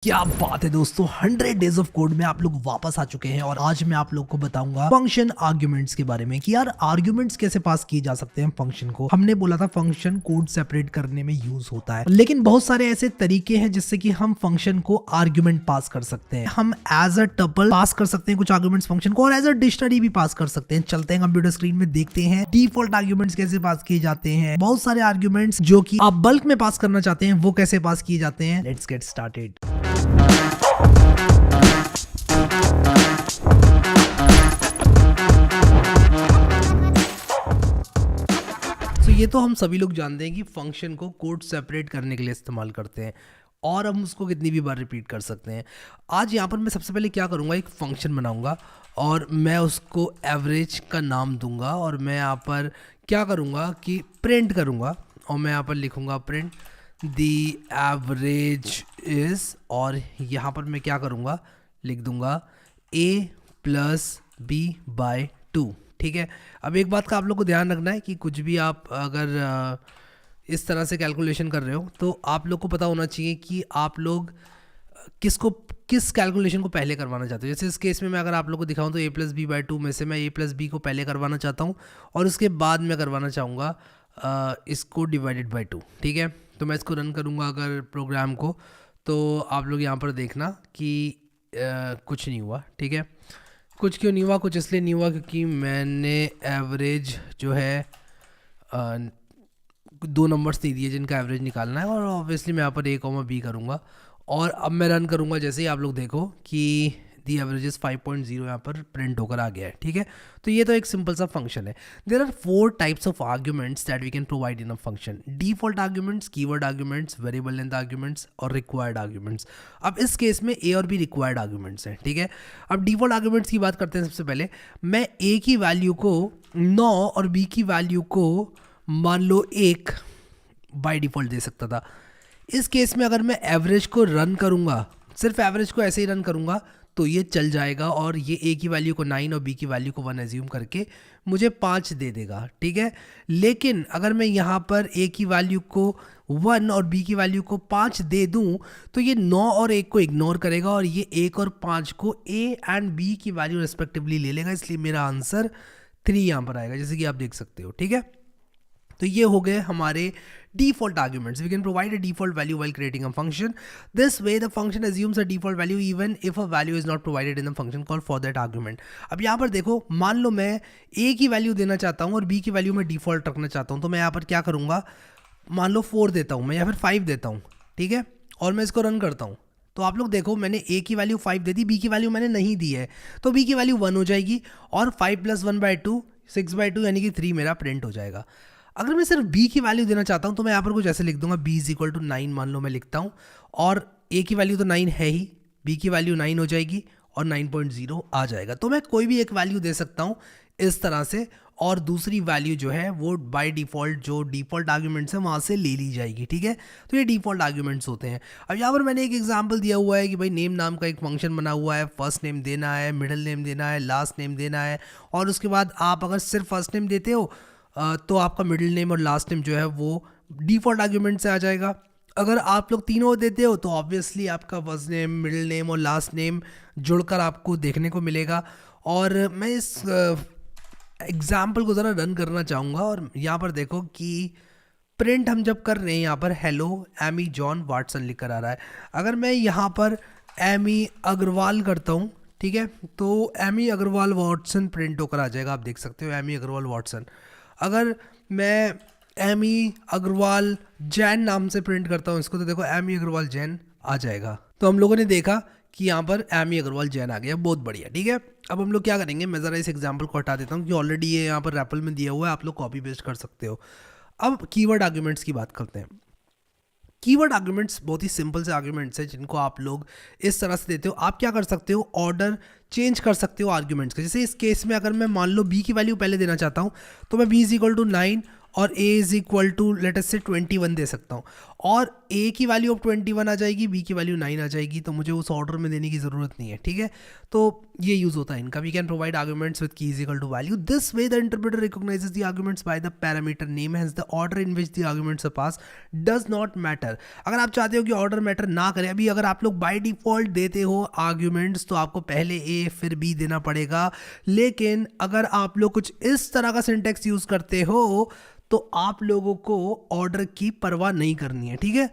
क्या बात है दोस्तों, 100 डेज ऑफ कोड में आप लोग वापस आ चुके हैं और आज मैं आप लोग को बताऊंगा फंक्शन आर्ग्यूमेंट्स के बारे में कि यार आर्ग्यूमेंट्स कैसे पास किए जा सकते हैं फंक्शन को। हमने बोला था फंक्शन कोड सेपरेट करने में यूज होता है, लेकिन बहुत सारे ऐसे तरीके हैं जिससे कि हम फंक्शन को आर्ग्यूमेंट पास कर सकते हैं। हम एज अ टपल पास कर सकते हैं कुछ आर्ग्यूमेंट्स फंक्शन को और एज अ डिक्शनरी भी पास कर सकते हैं। चलते हैं कंप्यूटर स्क्रीन में, देखते हैं डिफॉल्ट आर्ग्यूमेंट्स कैसे पास किए जाते हैं। बहुत सारे आर्ग्यूमेंट्स जो कि आप बल्क में पास करना चाहते हैं वो कैसे पास किए जाते हैं। Let's get started. तो ये तो हम सभी लोग जानते हैं कि फंक्शन को कोड सेपरेट करने के लिए इस्तेमाल करते हैं और हम उसको कितनी भी बार रिपीट कर सकते हैं। आज यहाँ पर मैं सबसे पहले क्या करूँगा, एक फंक्शन बनाऊँगा और मैं उसको एवरेज का नाम दूंगा और मैं यहाँ पर क्या करूँगा कि प्रिंट करूँगा और मैं यहाँ पर लिखूँगा प्रिंट दी एवरेज इज़, और यहाँ पर मैं क्या करूँगा लिख दूँगा a प्लस बी बाय 2। ठीक है, अब एक बात का आप लोग को ध्यान रखना है कि कुछ भी आप अगर इस तरह से कैलकुलेशन कर रहे हो तो आप लोग को पता होना चाहिए कि आप लोग किस कैलकुलेशन को पहले करवाना चाहते हो। जैसे इस केस में मैं अगर आप लोग को दिखाऊं तो a प्लस बी बाई 2 में से मैं a प्लस बी को पहले करवाना चाहता हूं और उसके बाद मैं करवाना चाहूँगा इसको डिवाइडेड बाई 2। ठीक है, तो मैं इसको रन करूँगा अगर प्रोग्राम को, तो आप लोग यहाँ पर देखना कि कुछ नहीं हुआ। ठीक है, कुछ क्यों नहीं हुआ? कुछ इसलिए नहीं हुआ क्योंकि मैंने एवरेज जो है 2 नंबर्स नहीं दिए जिनका एवरेज निकालना है और ऑब्वियसली मैं यहाँ पर a, b करूँगा और अब मैं रन करूँगा। जैसे ही आप लोग देखो कि दी एवरेज 5.0 यहाँ पर प्रिंट होकर आ गया है। ठीक है, तो ये तो एक सिंपल सा फंक्शन है। There are 4 types of arguments that we can provide in a function: default arguments, keyword arguments, variable length arguments और रिक्वायर्ड आर्ग्यूमेंट्स। अब इस केस में a और b रिक्वायर्ड आर्ग्यूमेंट्स हैं। ठीक है, अब डिफॉल्ट आर्ग्यूमेंट्स की बात करते हैं। सबसे पहले मैं a की वैल्यू को 9 और b की वैल्यू को मान लो 1 बाय डिफ़ॉल्ट दे सकता था। इस केस में अगर मैं एवरेज को रन करूँगा, सिर्फ एवरेज को ऐसे ही रन करूँगा तो ये चल जाएगा और ये a की वैल्यू को 9 और b की वैल्यू को 1 एज्यूम करके मुझे 5 दे देगा। ठीक है, लेकिन अगर मैं यहाँ पर a की वैल्यू को 1 और b की वैल्यू को 5 दे दूँ तो ये 9 और 1 को इग्नोर करेगा और ये 1 और 5 को a एंड b की वैल्यू रेस्पेक्टिवली ले लेगा, इसलिए मेरा आंसर 3 यहाँ पर आएगा, जैसे कि आप देख सकते हो। ठीक है, तो ये हो गए हमारे default arguments. We can provide a default value while creating a function. This way the function assumes a default value even if a value is not provided in the function call for that argument. अब यहाँ पर देखो, मान लो मैं a की value देना चाहता हूँ और b की वैल्यू मैं डिफ़ॉल्ट रखना चाहता हूँ, तो मैं यहाँ पर क्या करूँगा, मान लो 4 देता हूँ मैं या फिर 5 देता हूँ। ठीक है, और मैं इसको रन करता हूँ तो आप लोग देखो मैंने a की वैल्यू 5 दे दी, b की वैल्यू मैंने नहीं दी है, तो b की वैल्यू 1 हो जाएगी और 5 प्लस 1 बाई 2 6 बाई 2 यानी कि 3 मेरा प्रिंट हो जाएगा। अगर मैं सिर्फ b की वैल्यू देना चाहता हूं तो मैं यहाँ पर कुछ ऐसे लिख दूंगा, b इज इक्वल टू 9 मान लो मैं लिखता हूं और a की वैल्यू तो 9 है ही, b की वैल्यू 9 हो जाएगी और 9.0 आ जाएगा। तो मैं कोई भी एक वैल्यू दे सकता हूं इस तरह से और दूसरी वैल्यू जो है वो बाय डिफ़ॉल्ट जो डिफ़ॉल्ट आर्ग्यूमेंट्स है वहाँ से ले ली जाएगी। ठीक है, तो ये डिफ़ॉल्ट आर्ग्यूमेंट्स होते हैं। अब यहाँ पर मैंने एक एग्जांपल दिया हुआ है कि भाई नेम नाम का एक फंक्शन बना हुआ है, फर्स्ट नेम देना है, मिडिल नेम देना है, लास्ट नेम देना है और उसके बाद आप अगर सिर्फ फर्स्ट नेम देते हो तो आपका मिडिल नेम और लास्ट नेम जो है वो डिफ़ॉल्ट आर्ग्यूमेंट से आ जाएगा। अगर आप लोग तीनों देते हो तो ऑब्वियसली आपका फर्स्ट नेम, मिडिल नेम और लास्ट नेम जुड़कर आपको देखने को मिलेगा। और मैं इस एग्जाम्पल को ज़रा रन करना चाहूँगा और यहाँ पर देखो कि प्रिंट हम जब कर रहे हैं यहाँ पर हेलो एमी जॉन वाटसन लिख कर आ रहा है। अगर मैं यहाँ पर एमी अग्रवाल करता हूँ, ठीक है, तो एमी अग्रवाल वाटसन प्रिंट होकर आ जाएगा। आप देख सकते हो एमी अग्रवाल वाटसन। अगर मैं एमी अग्रवाल जैन नाम से प्रिंट करता हूँ इसको, तो देखो एमी अग्रवाल जैन आ जाएगा। तो हम लोगों ने देखा कि यहाँ पर एमी अग्रवाल जैन आ गया, बहुत बढ़िया। ठीक है, अब हम लोग क्या करेंगे, मैं ज़रा इस एग्जांपल को हटा देता हूँ कि ऑलरेडी ये यहाँ पर रैपल में दिया हुआ है, आप लोग कॉपी पेस्ट कर सकते हो। अब कीवर्ड आर्ग्यूमेंट्स की बात करते हैं। कीवर्ड आर्ग्यूमेंट्स बहुत ही सिंपल से आर्ग्यूमेंट्स हैं जिनको आप लोग इस तरह से देते हो। आप क्या कर सकते हो, ऑर्डर चेंज कर सकते हो आर्ग्यूमेंट्स का। जैसे इस केस में अगर मैं मान लो b की वैल्यू पहले देना चाहता हूँ तो मैं b इज इक्वल टू 9 और a is equal to let us say 21 दे सकता हूँ। और ए की वैल्यू अब 21 आ जाएगी, बी की वैल्यू 9 आ जाएगी, तो मुझे उस ऑर्डर में देने की ज़रूरत नहीं है, ठीक है। तो ये यूज़ होता है इनका। We can provide arguments with key is equal to value, this way the interpreter recognises the arguments by the parameter name, hence the order in which the arguments are passed does not matter. अगर आप चाहते हो कि order matter ना करे, अभी अगर आप लोग बाय डिफॉल्ट देते हो आर्ग्यूमेंट्स तो आपको पहले ए फिर बी देना पड़ेगा, लेकिन अगर आप लोग कुछ इस तरह का सिंटेक्स यूज़ करते हो तो आप लोगों को ऑर्डर की परवाह नहीं करनी है, ठीक है।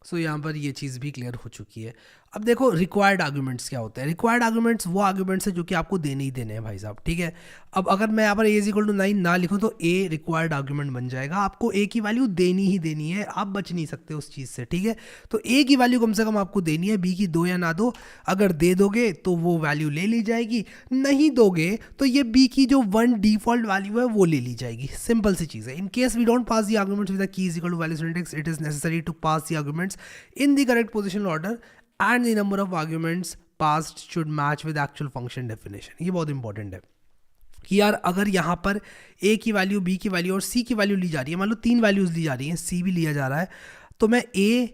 सो यहाँ पर ये चीज़ भी क्लियर हो चुकी है। अब देखो रिक्वायर्ड आर्गुमेंट्स क्या होते हैं। रिक्वायर्ड आर्गुमेंट्स वो आर्गुमेंट्स हैं जो कि आपको देने ही देने हैं भाई साहब, ठीक है। अब अगर मैं यहाँ पर ए इक्वल टू 9 ना लिखूँ तो ए रिक्वायर्ड आर्गुमेंट बन जाएगा। आपको ए की वैल्यू देनी ही देनी है, आप बच नहीं सकते उस चीज़ से, ठीक है। तो ए की वैल्यू कम से कम आपको देनी है, बी की दो या ना दो, अगर दे दोगे तो वो वैल्यू ले ली जाएगी, नहीं दोगे तो ये बी की जो 1 डिफॉल्ट वैल्यू है वो ले ली जाएगी। सिंपल सी चीज़ है। In case we don't pass the arguments with the key is equal to value syntax, it is necessary to pass the arguments in the correct positional order and the number of arguments passed should match with actual function definition। ये बहुत important है कि यार अगर यहाँ पर a की value, b की वैल्यू और c की वैल्यू ली जा रही है, मान लो 3 वैल्यूज ली जा रही हैं, c भी लिया जा रहा है, तो मैं a,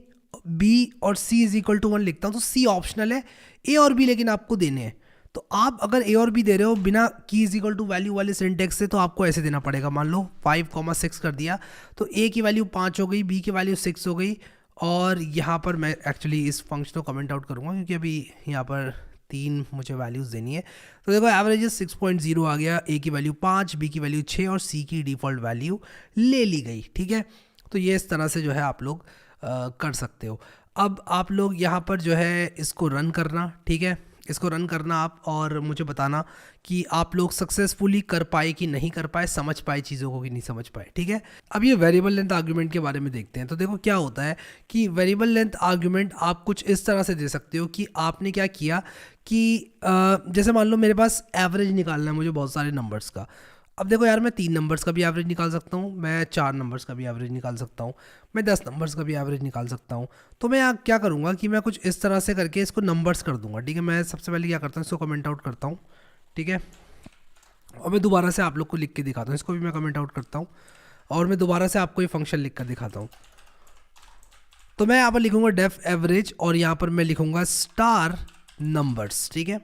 b और c इज इक्वल टू 1 लिखता हूँ, तो c ऑप्शनल है, a और b लेकिन आपको देने हैं। तो आप अगर a और b दे रहे हो बिना की इज इक्वल टू वैल्यू वाले सिंटेक्स से, तो आपको ऐसे देना पड़ेगा। मान लो 5,6 कर दिया, तो a की वैल्यू 5 हो गई, b की वैल्यू 6 हो गई, और यहाँ पर मैं एक्चुअली इस फंक्शन को कमेंट आउट करूँगा क्योंकि अभी यहाँ पर 3 मुझे वैल्यूज़ देनी है। तो देखो एवरेज 6.0 आ गया, ए की वैल्यू 5, बी की वैल्यू 6 और सी की डिफ़ॉल्ट वैल्यू ले ली गई, ठीक है। तो ये इस तरह से जो है आप लोग कर सकते हो। अब आप लोग यहाँ पर जो है इसको रन करना, ठीक है, इसको रन करना आप, और मुझे बताना कि आप लोग सक्सेसफुली कर पाए कि नहीं कर पाए, समझ पाए चीज़ों को कि नहीं समझ पाए, ठीक है। अब ये वेरिएबल लेंथ आर्गुमेंट के बारे में देखते हैं। तो देखो क्या होता है कि वेरिएबल लेंथ आर्गुमेंट आप कुछ इस तरह से दे सकते हो कि आपने क्या किया कि जैसे मान लो मेरे पास एवरेज निकालना है मुझे बहुत सारे नंबर्स का। अब देखो यार मैं 3 नंबर्स का भी एवरेज निकाल सकता हूँ, मैं 4 नंबर्स का भी एवरेज निकाल सकता हूँ, मैं 10 नंबर्स का भी एवरेज निकाल सकता हूँ। तो मैं यहाँ क्या करूँगा कि मैं कुछ इस तरह से करके इसको नंबर्स कर दूंगा, ठीक है। मैं सबसे पहले क्या करता हूँ, इसको कमेंट आउट करता हूँ, ठीक है, और मैं दोबारा से आप लोग को लिख के दिखाता हूँ। इसको भी मैं कमेंट आउट करता हूँ और मैं दोबारा से आपको ये फंक्शन लिख कर दिखाता हूँ। तो मैं यहाँ पर लिखूँगा डेफ एवरेज और यहाँ पर मैं लिखूँगा स्टार नंबर्स, ठीक है।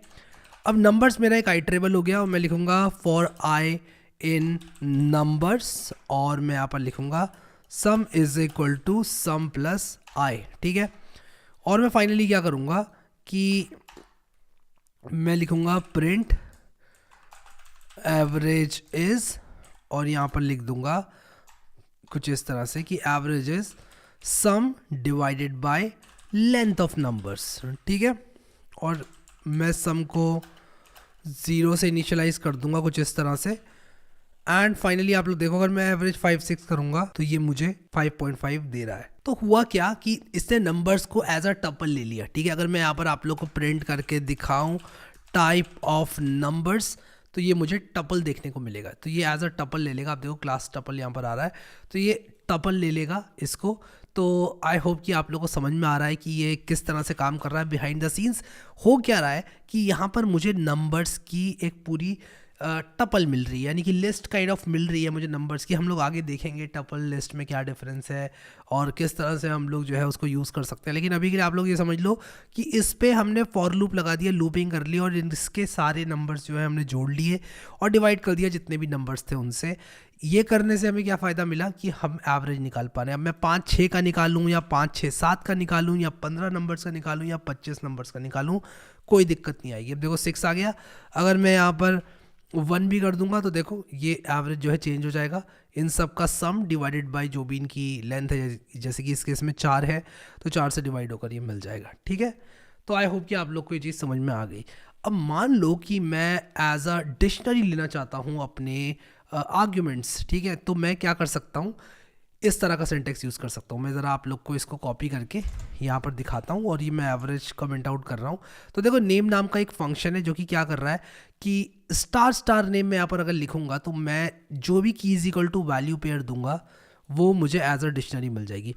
अब नंबर्स मेरा एक आइटरेबल हो गया और मैं लिखूँगा फॉर आई इन नंबर्स, और मैं यहाँ पर लिखूँगा sum is equal to sum plus i, ठीक है। और मैं फाइनली क्या करूँगा कि मैं लिखूँगा प्रिंट एवरेज इज, और यहाँ पर लिख दूँगा कुछ इस तरह से कि average is some divided by length of numbers, ठीक है। और मैं सम को 0 से इनिशियलाइज कर दूँगा कुछ इस तरह से, एंड फाइनली आप लोग देखो अगर मैं एवरेज 5-6 करूंगा तो ये मुझे 5.5 दे रहा है। तो हुआ क्या कि इसने नंबर्स को एज अ टपल ले लिया, ठीक है। अगर मैं यहाँ पर आप लोग को प्रिंट करके दिखाऊं टाइप ऑफ नंबर्स, तो ये मुझे टपल देखने को मिलेगा। तो ये एज अ टपल ले लेगा। आप देखो क्लास टपल यहाँ पर आ रहा है, तो ये टपल ले लेगा इसको। तो आई होप कि आप लोगों को समझ में आ रहा है कि ये किस तरह से काम कर रहा है बिहाइंड द सीन्स। हो क्या रहा है कि यहाँ पर मुझे नंबर्स की एक पूरी टपल मिल रही है, यानी कि लिस्ट काइंड ऑफ मिल रही है मुझे नंबर्स की। हम लोग आगे देखेंगे टपल लिस्ट में क्या डिफरेंस है और किस तरह से हम लोग जो है उसको यूज़ कर सकते हैं। लेकिन अभी के लिए आप लोग ये समझ लो कि इस पे हमने फॉर लूप लगा दिया, लूपिंग कर ली और इसके सारे नंबर्स जो है हमने जोड़ लिए और डिवाइड कर दिया जितने भी नंबर्स थे उनसे। ये करने से हमें क्या फ़ायदा मिला कि हम एवरेज निकाल पा रहे हैं। अब मैं 5-6 का निकालूँ या 5-6-7 का निकालूँ या 15 नंबर्स का निकालूँ या 25 नंबर्स का निकालूँ, कोई दिक्कत नहीं आएगी। अब देखो 6 आ गया, अगर मैं यहाँ पर 1 भी कर दूंगा तो देखो ये एवरेज जो है चेंज हो जाएगा। इन सब का सम डिवाइडेड बाय जो भी इनकी लेंथ है, जैसे कि इस केस में 4 है तो 4 से डिवाइड होकर ये मिल जाएगा, ठीक है। तो आई होप कि आप लोग को ये चीज़ समझ में आ गई। अब मान लो कि मैं एज अ डिक्शनरी लेना चाहता हूँ अपने आर्ग्यूमेंट्स, ठीक है। तो मैं क्या कर सकता हूँ, इस तरह का सिंटेक्स यूज़ कर सकता हूँ। मैं ज़रा आप लोग को इसको कॉपी करके यहाँ पर दिखाता हूँ और ये मैं एवरेज कमेंट आउट कर रहा हूँ। तो देखो नेम नाम का एक फंक्शन है जो कि क्या कर रहा है कि स्टार नेम में यहाँ पर अगर लिखूँगा तो मैं जो भी key is equal to value pair दूंगा वो मुझे एज अ डिक्शनरी मिल जाएगी।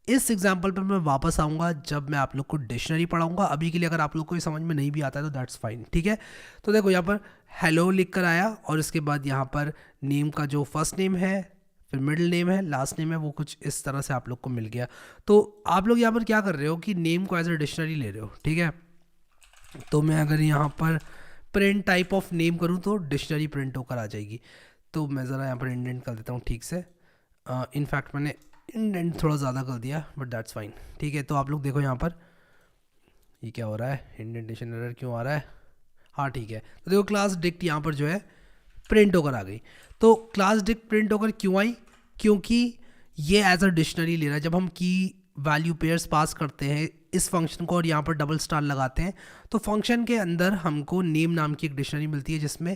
इस एग्जाम्पल पर मैं वापस आऊँगा जब मैं आप लोग को डिक्शनरी पढ़ाऊँगा। अभी के लिए अगर आप लोग को ये समझ में नहीं भी आता है तो दैट्स फाइन, ठीक है। तो देखो यहाँ पर हेलो लिख कर आया और इसके बाद यहाँ पर नेम का जो फर्स्ट नेम है, फिर मिडिल नेम है, लास्ट नेम है, वो कुछ इस तरह से आप लोग को मिल गया। तो आप लोग यहाँ पर क्या कर रहे हो कि नेम को एज अ डिक्शनरी ले रहे हो, ठीक है। तो मैं अगर यहाँ पर प्रिंट टाइप ऑफ नेम करूँ तो डिक्शनरी प्रिंट होकर आ जाएगी। तो मैं ज़रा यहाँ पर इंडेंट कर देता हूँ ठीक से। इनफैक्ट मैंने इंडेंट थोड़ा ज़्यादा कर दिया, बट दैट्स फाइन, ठीक है। तो आप लोग देखो यहाँ पर ये क्या हो रहा है, इंडेंटेशन एरर क्यों आ रहा है। हाँ ठीक है, तो देखो क्लास डिक्ट यहाँ पर जो है प्रिंट होकर आ गई। तो क्लास डिक्ट प्रिंट होकर क्यों आई, क्योंकि ये एज अ डिक्शनरी ले रहा है। जब हम की वैल्यू पेयर्स पास करते हैं इस फंक्शन को और यहाँ पर डबल स्टार लगाते हैं, तो फंक्शन के अंदर हमको नेम नाम की एक डिक्शनरी मिलती है जिसमें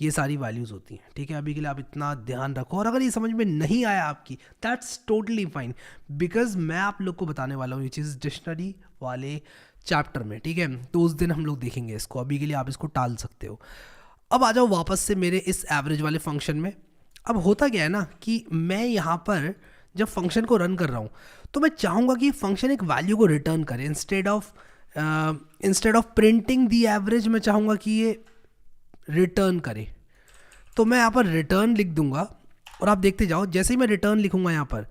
ये सारी वैल्यूज़ होती हैं, ठीक है। अभी के लिए आप इतना ध्यान रखो, और अगर ये समझ में नहीं आया आपकी, दैट्स टोटली फाइन, बिकॉज मैं आप लोग को बताने वाला हूँ ये चीज़ डिक्शनरी वाले चैप्टर में, ठीक है। तो उस दिन हम लोग देखेंगे इसको, अभी के लिए आप इसको टाल सकते हो। अब आ जाओ वापस से मेरे इस एवरेज वाले फंक्शन में। अब होता क्या है ना कि मैं यहाँ पर जब फंक्शन को रन कर रहा हूँ तो मैं चाहूँगा कि फंक्शन एक वैल्यू को रिटर्न करे instead of printing the average. मैं चाहूँगा कि ये रिटर्न करे, तो मैं यहाँ पर रिटर्न लिख दूंगा और आप देखते जाओ, जैसे ही मैं रिटर्न लिखूंगा यहाँ पर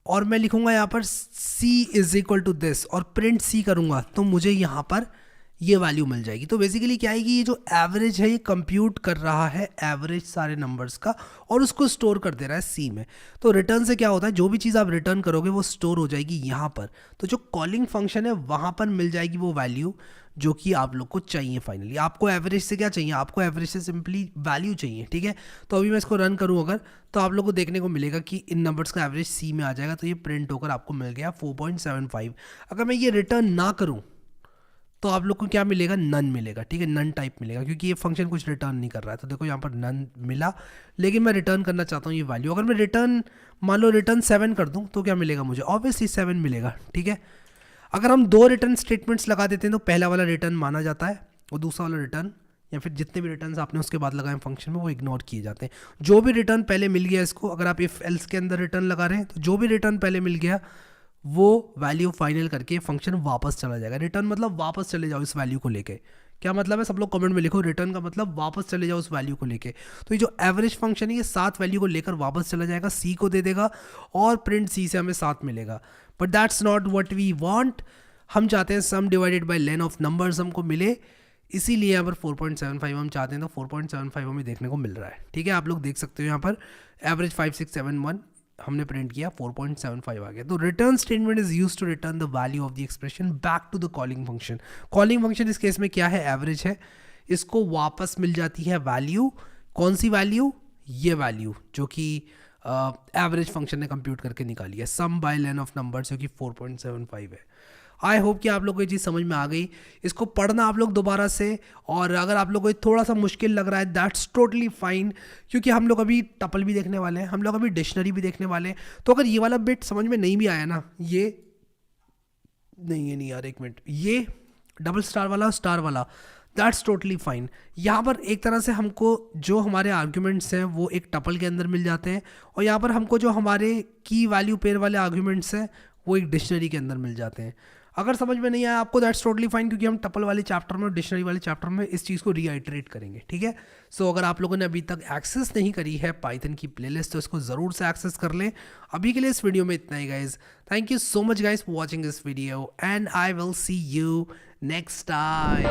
और मैं लिखूंगा यहाँ पर c is equal to this और प्रिंट c करूँगा, तो मुझे यहाँ पर ये वैल्यू मिल जाएगी। तो बेसिकली क्या है कि ये जो एवरेज है ये कंप्यूट कर रहा है एवरेज सारे नंबर्स का और उसको स्टोर कर दे रहा है सी में। तो रिटर्न से क्या होता है, जो भी चीज़ आप रिटर्न करोगे वो स्टोर हो जाएगी यहाँ पर। तो जो कॉलिंग फंक्शन है वहाँ पर मिल जाएगी वो वैल्यू जो कि आप लोग को चाहिए। फाइनली आपको एवरेज से क्या चाहिए, आपको एवरेज से सिंपली वैल्यू चाहिए, ठीक है। तो अभी मैं इसको रन करूँ अगर, तो आप लोग को देखने को मिलेगा कि इन नंबर्स का एवरेज सी में आ जाएगा। तो ये प्रिंट होकर आपको मिल गया 4.75। अगर मैं ये रिटर्न ना करूँ तो आप लोग को क्या मिलेगा, नन मिलेगा, ठीक है, नन टाइप मिलेगा, क्योंकि ये फंक्शन कुछ रिटर्न नहीं कर रहा है। तो देखो यहाँ पर नन मिला, लेकिन मैं रिटर्न करना चाहता हूँ ये वैल्यू। अगर मैं रिटर्न मान लो रिटर्न 7 कर दूँ तो क्या मिलेगा मुझे, ऑब्वियसली 7 मिलेगा, ठीक है। अगर हम 2 रिटर्न स्टेटमेंट्स लगा देते हैं तो पहला वाला रिटर्न माना जाता है और दूसरा वाला रिटर्न या फिर जितने भी रिटर्न्स आपने उसके बाद लगाए फंक्शन में वो इग्नोर किए जाते हैं। जो भी रिटर्न पहले मिल गया इसको, अगर आप इफ एल्स के अंदर रिटर्न लगा रहे हैं तो जो भी रिटर्न पहले मिल गया वो वैल्यू फाइनल करके फंक्शन वापस चला जाएगा। रिटर्न मतलब वापस चले जाओ इस वैल्यू को लेके। क्या मतलब है, सब लोग कमेंट में लिखो, रिटर्न का मतलब वापस चले जाओ उस वैल्यू को लेके। तो ये जो एवरेज फंक्शन है ये 7 वैल्यू को लेकर वापस चला जाएगा, सी को दे देगा और प्रिंट सी से हमें 7 मिलेगा। But that's not what we want. हम चाहते हैं sum divided by len of numbers हमको मिले, इसीलिए यहाँ पर 4.75 हम चाहते हैं। तो 4.75 हमें देखने को मिल रहा है, ठीक है। आप लोग देख सकते हो यहाँ पर एवरेज 5671 हमने प्रिंट किया, 4.75 आ गया। तो return statement is used to return the value of the expression back to the calling function. Calling function इस केस में क्या है, एवरेज है, इसको वापस मिल जाती है वैल्यू। कौन सी वैल्यू, ये वैल्यू जो कि एवरेज फंक्शन ने कंप्यूट करके निकाली है, सम बाय लेन ऑफ नंबर्स जो कि 4.75 है। आई होप कि आप लोग को ये चीज़ समझ में आ गई। इसको पढ़ना आप लोग दोबारा से, और अगर आप लोग को थोड़ा सा मुश्किल लग रहा है दैट्स टोटली फाइन, क्योंकि हम लोग अभी टपल भी देखने वाले हैं, हम लोग अभी डिक्शनरी भी देखने वाले हैं। तो अगर ये वाला बिट समझ में नहीं भी आया ना, ये नहीं यार एक मिनट, ये डबल स्टार वाला स्टार वाला, दैट्स टोटली फाइन। यहाँ पर एक तरह से हमको जो हमारे आर्ग्यूमेंट्स हैं वो एक टपल के अंदर मिल जाते हैं, और यहाँ पर हमको जो हमारे की वैल्यू पेयर वाले आर्ग्यूमेंट्स हैं वो एक डिक्शनरी के अंदर मिल जाते हैं। अगर समझ में नहीं आया आपको, दैट्स टोटली फाइन, क्योंकि हम टपल वाले चैप्टर में और डिक्शनरी वाले चैप्टर में इस चीज़ को रीआइटरेट करेंगे, ठीक है। सो अगर आप लोगों ने अभी तक एक्सेस नहीं करी है पाइथन की प्लेलिस्ट तो इसको ज़रूर से एक्सेस कर लें। अभी के लिए इस वीडियो में इतना ही guys. Thank you so much guys for watching this video and I will see you next time.